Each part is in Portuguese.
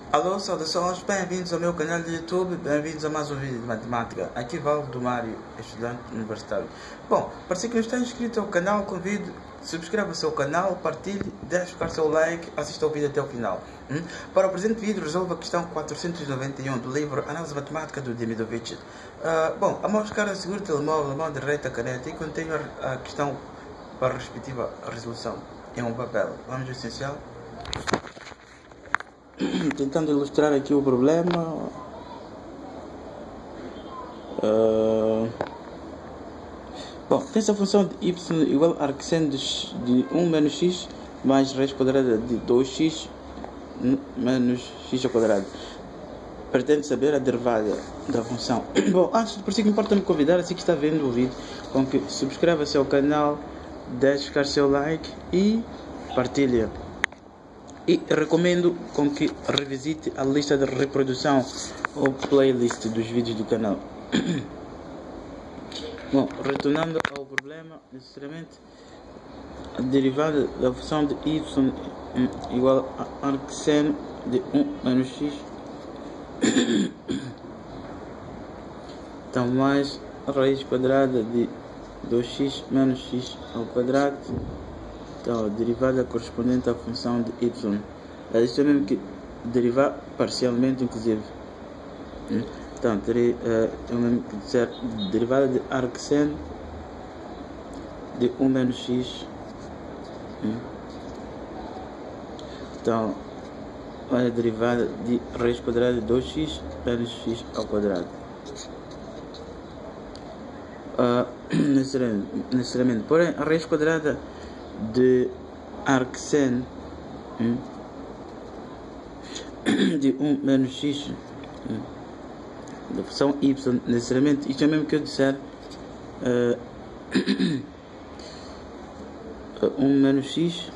Alô, saudações, bem-vindos ao meu canal de YouTube, bem-vindos a mais um vídeo de matemática. Aqui Valvo do Mário, estudante universitário. Bom, para você que não está inscrito ao canal, convido, subscreva-se ao canal, partilhe, deixe ficar seu like, assista ao vídeo até o final. Para o presente vídeo, resolva a questão 491 do livro Análise Matemática do Demidovich. Bom, a mão esquerda segura o telemóvel, a mão direita a caneta e continua a questão para a respectiva resolução em um papel. Vamos ao essencial. Tentando ilustrar aqui o problema. Bom, tem essa função de y igual a arcseno de 1 menos x mais raiz quadrada de 2x menos x ao quadrado. Pretende saber a derivada da função. Bom, antes de prosseguir, importa-me convidar, assim que está vendo o vídeo, com que subscreva-se ao canal, deixe ficar seu like e partilhe. E recomendo com que revisite a lista de reprodução ou playlist dos vídeos do canal. Bom, retornando ao problema, necessariamente a derivada da função de y igual a arcseno de 1 menos x então mais raiz quadrada de 2x menos x ao quadrado. Então, a derivada correspondente à função de y. Isto é mesmo que derivar parcialmente, inclusive. Então, terei mesmo que dizer derivada de arcseno de 1 menos x. Então, olha a derivada de raiz quadrada de 2x menos x ao quadrado. Necessariamente. Porém, a raiz quadrada de arcseno de 1 menos x da função y, necessariamente, isto é mesmo que eu disser 1 menos x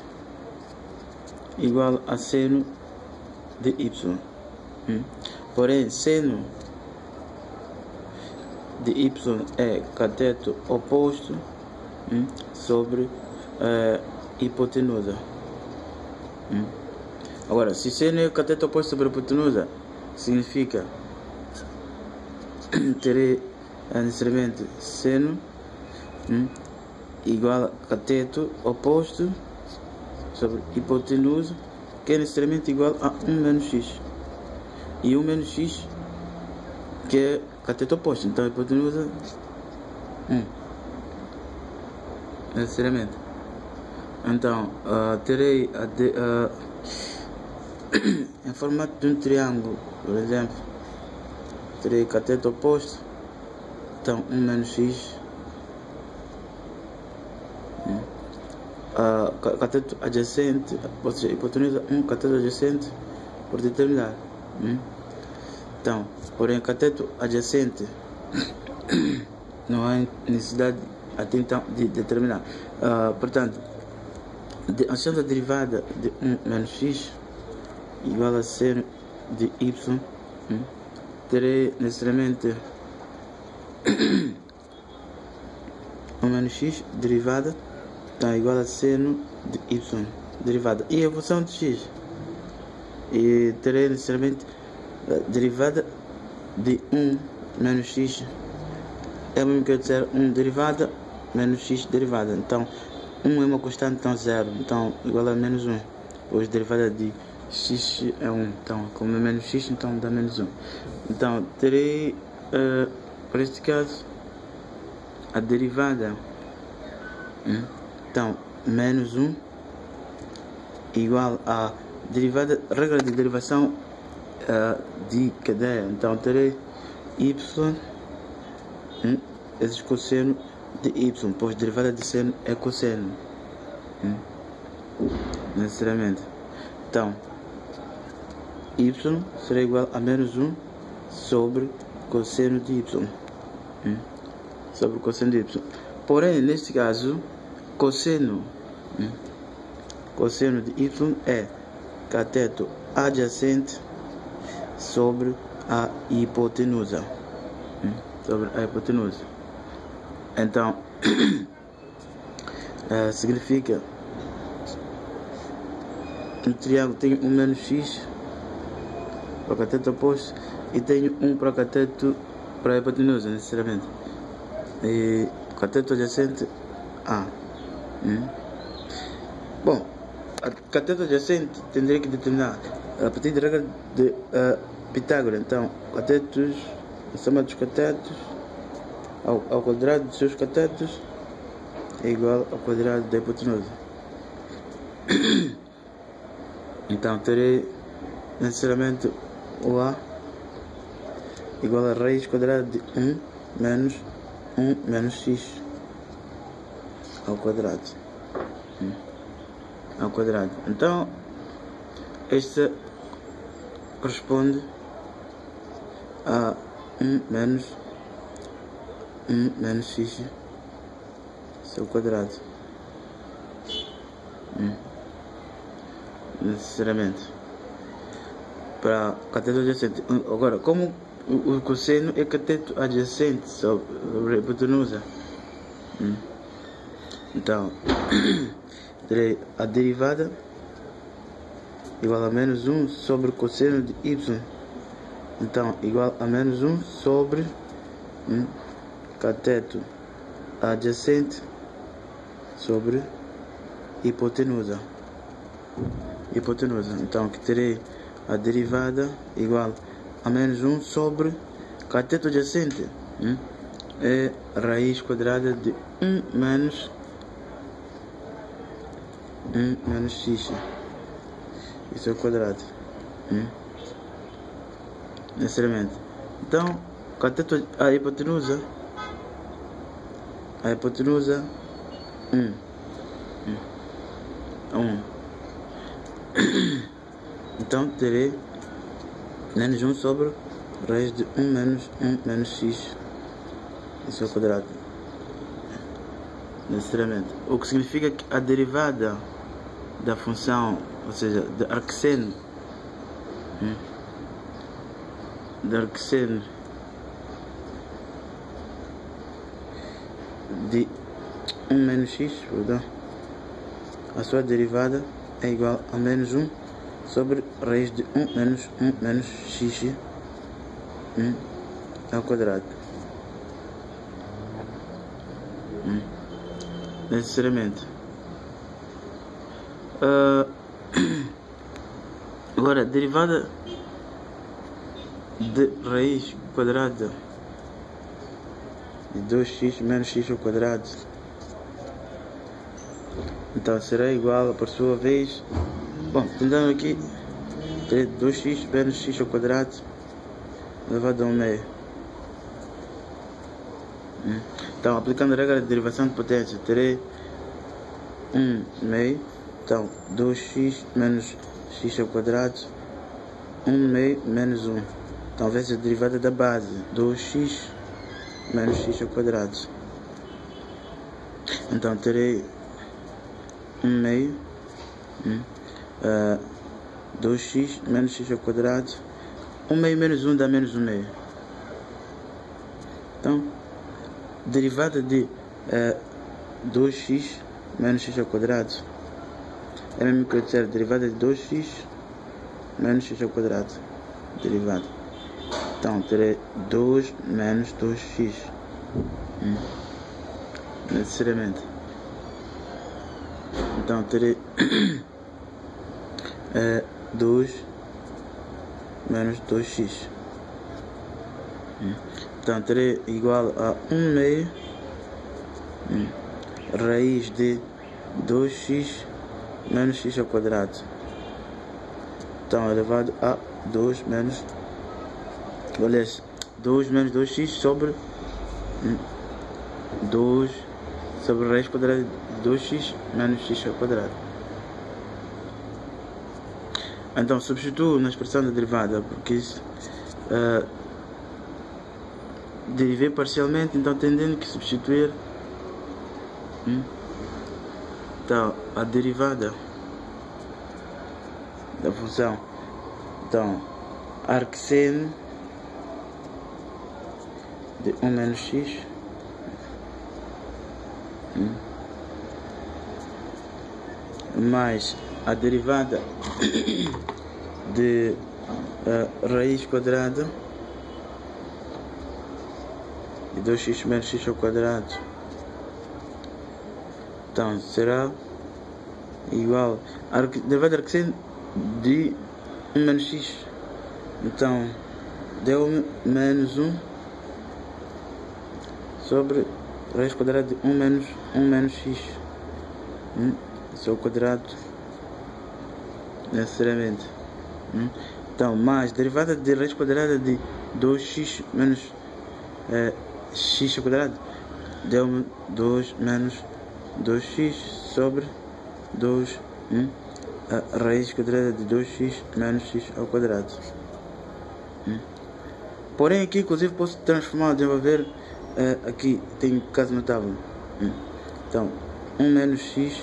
igual a seno de y. Porém, seno de y é cateto oposto sobre hipotenusa. Agora, se seno é o cateto oposto sobre a hipotenusa, significa terei necessariamente seno igual a cateto oposto sobre hipotenusa, que é necessariamente igual a 1 menos x. E 1 menos x, que é cateto oposto, então a hipotenusa necessariamente. Então, terei em formato de um triângulo, por exemplo, terei cateto oposto, então 1 menos x, cateto adjacente, ou seja, hipotenusa 1, cateto adjacente por determinar. Então, porém, cateto adjacente não há necessidade até então de determinar. Portanto, achando a derivada de 1 menos x igual a seno de y, terei necessariamente 1 menos x derivada está igual a seno de y derivada e a função de x, e terei necessariamente a derivada de 1 menos x é o mesmo que eu dizer 1 derivada menos x derivada. Então 1 é uma constante, então 0, então igual a menos 1. Pois derivada de x é 1, então como é menos x, então dá menos 1. Então terei, para este caso, a derivada, então menos 1 igual a derivada, regra de derivação de cadeia. Então terei y esse cosseno de y, pois derivada de seno é cosseno, necessariamente. Então y será igual a menos 1 sobre cosseno de y, sobre cosseno de y. Porém, neste caso, cosseno de y é cateto adjacente sobre a hipotenusa, sobre a hipotenusa. Então significa que um triângulo tem 1 menos x para o cateto oposto e tenho um para o cateto para a hipotenusa, necessariamente. E cateto adjacente A. Bom, a cateto adjacente tendria que determinar a partir da regra de Pitágoras. Então, catetos, a soma dos catetos ao quadrado dos seus catetos é igual ao quadrado da hipotenusa. Então terei necessariamente o A igual a raiz quadrada de 1 menos x ao quadrado. Então esta corresponde a 1 menos x ao quadrado. Necessariamente para cateto adjacente. Agora, como o cosseno é cateto adjacente sobre a hipotenusa, então terei a derivada igual a menos 1 sobre o cosseno de y. Então igual a menos 1 sobre cateto adjacente sobre hipotenusa. Então que terei a derivada igual a menos 1 sobre cateto adjacente é raiz quadrada de 1 menos x, isso é o quadrado, necessariamente. Então cateto a hipotenusa 1. Então terei menos 1 sobre raiz de 1 menos x, isso ao quadrado, necessariamente. O que significa que a derivada da função, ou seja, de arcseno, de 1 menos x, a sua derivada é igual a menos 1 sobre raiz de 1 menos x ao quadrado, necessariamente. Agora, derivada de raiz quadrada de 2x menos x ao quadrado, então será igual, por sua vez, bom, tentando aqui, terei 2x menos x ao quadrado elevado a 1 meio. Então, aplicando a regra de derivação de potência, terei 1 meio, então 2x menos x ao quadrado, 1 meio menos 1. Então, vai ser a derivada da base, 2x menos x ao quadrado. Então, terei 1 meio, 2x menos x ao quadrado, 1 meio menos 1 dá menos 1 meio. Então, derivada de 2x menos x ao quadrado é mesmo que eu disser derivada de 2x menos x ao quadrado, derivada. Então terei 2 menos 2x, necessariamente. Então terei 2 menos 2x. Então terei igual a 1 meio raiz de 2x menos x ao quadrado. Então elevado a 2 menos 2x sobre 2 sobre raiz quadrada de 2x menos x ao quadrado. Então substituo na expressão da derivada, porque isso derivei parcialmente, então tendendo que substituir. Então a derivada da função, então arcseno de 1 menos x mais a derivada de raiz quadrada de 2x menos x ao quadrado. Então será igual a derivada arquivo de 1 menos x. Então deu-me menos 1 sobre raiz quadrada de 1 menos x. Isso é o quadrado necessariamente. Então mais derivada de raiz quadrada de 2x menos x ao quadrado deu-me 2 menos 2x sobre 2 a raiz quadrada de 2x menos x ao quadrado. Porém aqui inclusive posso transformar, desenvolver, aqui tem caso notável. Então 1 menos x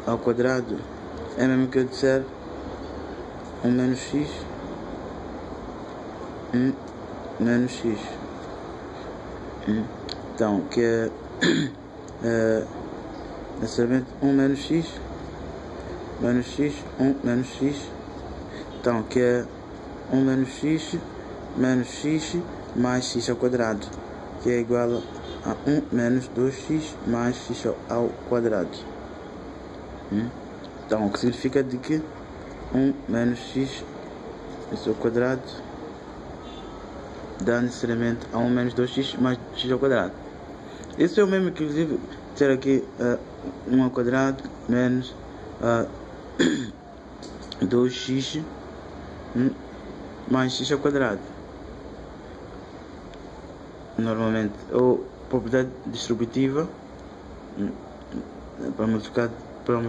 ao quadrado é mesmo que eu disser 1 menos x menos x. Então que é necessariamente 1 menos x menos x, 1 menos x. Então que é 1 menos x menos x mais x ao quadrado, que é igual a 1 menos 2x mais x ao quadrado. Então o que significa de que 1 menos x ao quadrado dá necessariamente a 1 menos 2x mais x ao quadrado. Isso é o mesmo que inclusive ter aqui 1 ao quadrado menos 2x mais x ao quadrado. Normalmente, ou propriedade distributiva para muitos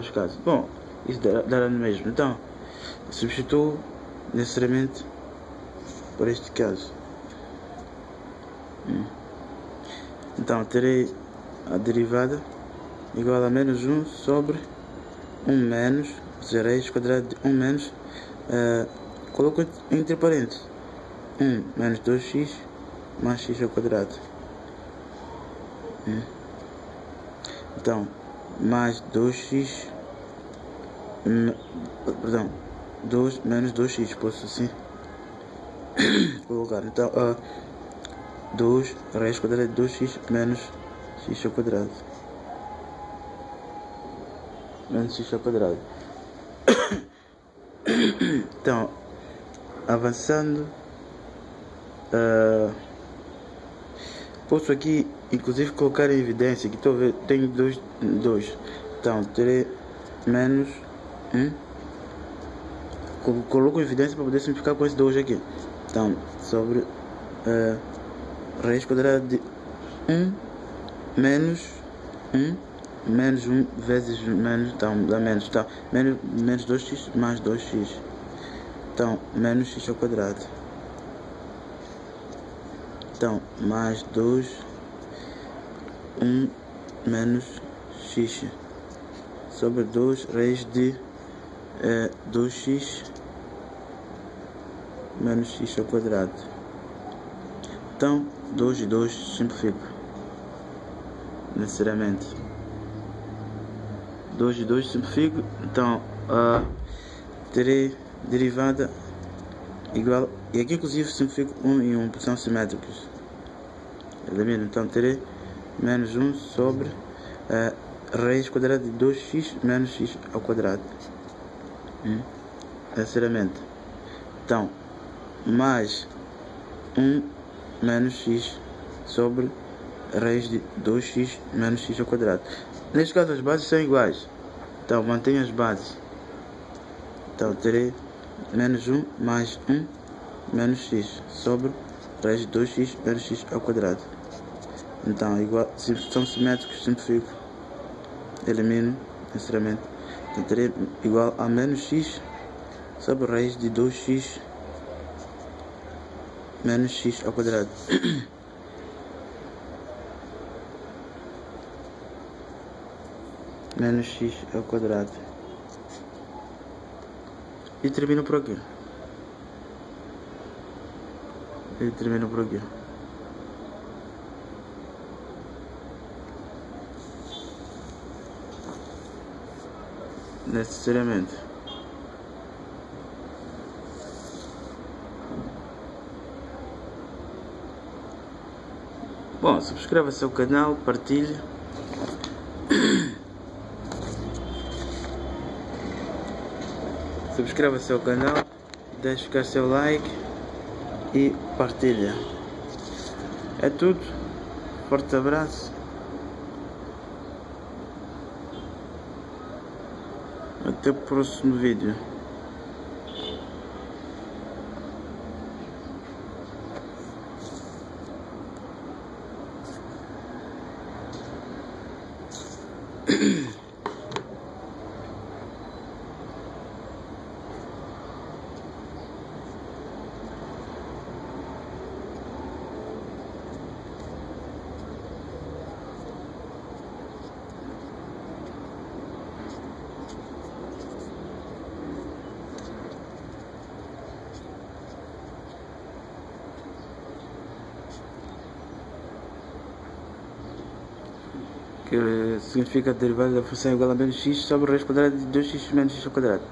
casos. Bom, isso dará no mesmo. Então, substituo necessariamente por este caso. Então, terei a derivada igual a menos 1 sobre 1 menos, ou seja, raiz quadrada de 1 menos, coloco entre parênteses 1 menos 2x mais x ao quadrado. Então, mais 2x, perdão, 2 menos 2x, posso assim colocar. Então, 2 raiz quadrada de 2x menos x ao quadrado. Menos x ao quadrado. Então, avançando, posso aqui inclusive colocar em evidência que estou a ver, tenho 2. Então terei menos 1. Coloco em evidência para poder simplificar com esse 2 aqui. Então sobre raiz quadrada de 1 menos 1 menos 1 vezes menos, então dá menos, então menos 2x mais 2x, então menos x ao quadrado. Então mais 2 1 menos x sobre 2 raiz de 2x menos x ao quadrado. Então 2 e 2 simplifico necessariamente. 2 e 2 simplifico. Então terei derivada igual, e aqui inclusive simplifico 1 e 1 porque são simétricos. Elimino. Então terei menos 1 sobre raiz quadrada de 2x menos x ao quadrado. Necessariamente. Então mais 1 menos x sobre raiz de 2x menos x ao quadrado. Neste caso as bases são iguais, então mantenho as bases. Então terei menos 1 mais 1 menos x sobre raiz de 2x menos x ao quadrado. Então igual, se são simétricos, simplifico, elimino necessariamente. Então terei igual a menos x sobre raiz de 2x menos x ao quadrado. Menos x ao quadrado. E termino por aqui. Necessariamente. Bom, subscreva-se ao canal, partilhe. Subscreva-se ao canal, deixe ficar seu like e partilha. É tudo. Forte abraço. Até o próximo vídeo. Que significa derivada da função igual a menos x sobre a raiz quadrada de 2x menos x ao quadrado.